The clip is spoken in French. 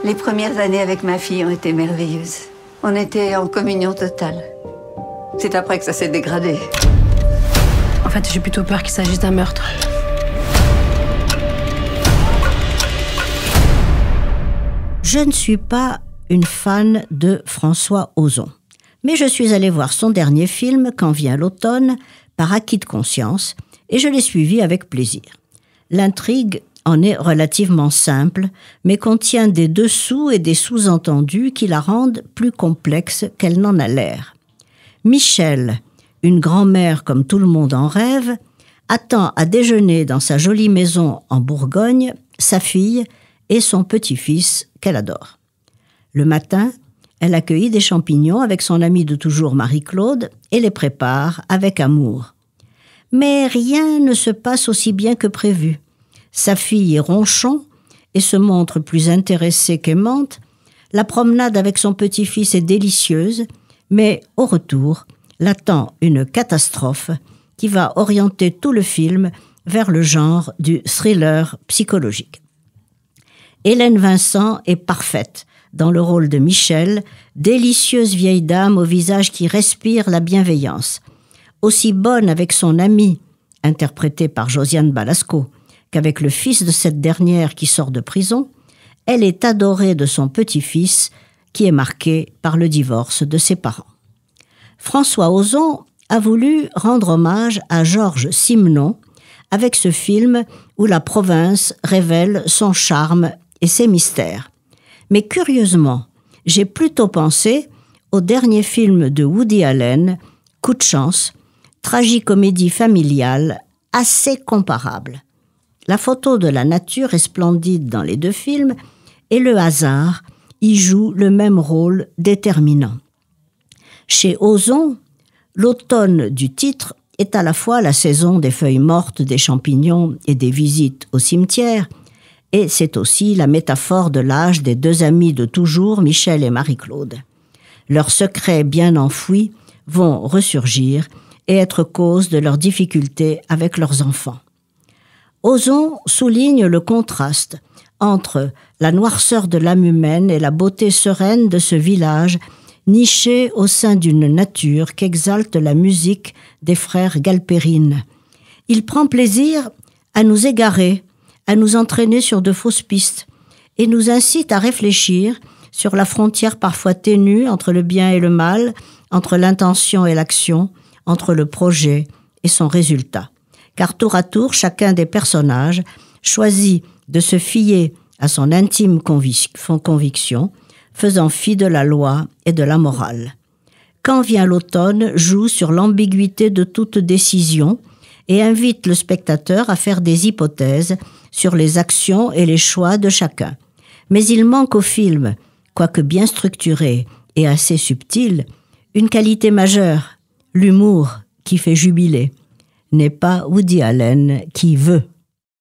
Les premières années avec ma fille ont été merveilleuses. On était en communion totale. C'est après que ça s'est dégradé. En fait, j'ai plutôt peur qu'il s'agisse d'un meurtre. Je ne suis pas une fan de François Ozon. Mais je suis allée voir son dernier film, Quand vient l'automne, par acquis de conscience, et je l'ai suivi avec plaisir. L'intrigue en est relativement simple, mais contient des dessous et des sous-entendus qui la rendent plus complexe qu'elle n'en a l'air. Michel, une grand-mère comme tout le monde en rêve, attend à déjeuner dans sa jolie maison en Bourgogne sa fille et son petit-fils qu'elle adore. Le matin, elle accueille des champignons avec son amie de toujours Marie-Claude et les prépare avec amour. Mais rien ne se passe aussi bien que prévu. Sa fille est ronchon et se montre plus intéressée qu'aimante. La promenade avec son petit-fils est délicieuse, mais au retour, l'attend une catastrophe qui va orienter tout le film vers le genre du thriller psychologique. Hélène Vincent est parfaite dans le rôle de Michel, délicieuse vieille dame au visage qui respire la bienveillance. Aussi bonne avec son amie, interprétée par Josiane Balasco, qu'avec le fils de cette dernière qui sort de prison, elle est adorée de son petit-fils qui est marqué par le divorce de ses parents. François Ozon a voulu rendre hommage à Georges Simenon avec ce film où la province révèle son charme et ses mystères. Mais curieusement, j'ai plutôt pensé au dernier film de Woody Allen, Coup de chance, tragicomédie familiale assez comparable. La photo de la nature est splendide dans les deux films et le hasard y joue le même rôle déterminant. Chez Ozon, l'automne du titre est à la fois la saison des feuilles mortes, des champignons et des visites au cimetière, et c'est aussi la métaphore de l'âge des deux amis de toujours, Michel et Marie-Claude. Leurs secrets bien enfouis vont ressurgir et être cause de leurs difficultés avec leurs enfants. Ozon souligne le contraste entre la noirceur de l'âme humaine et la beauté sereine de ce village niché au sein d'une nature qu'exalte la musique des frères Galperine. Il prend plaisir à nous égarer, à nous entraîner sur de fausses pistes et nous incite à réfléchir sur la frontière parfois ténue entre le bien et le mal, entre l'intention et l'action, entre le projet et son résultat. Car tour à tour, chacun des personnages choisit de se fier à son intime conviction, faisant fi de la loi et de la morale. Quand vient l'automne joue sur l'ambiguïté de toute décision et invite le spectateur à faire des hypothèses sur les actions et les choix de chacun. Mais il manque au film, quoique bien structuré et assez subtil, une qualité majeure, l'humour qui fait jubiler. N'est pas Woody Allen qui veut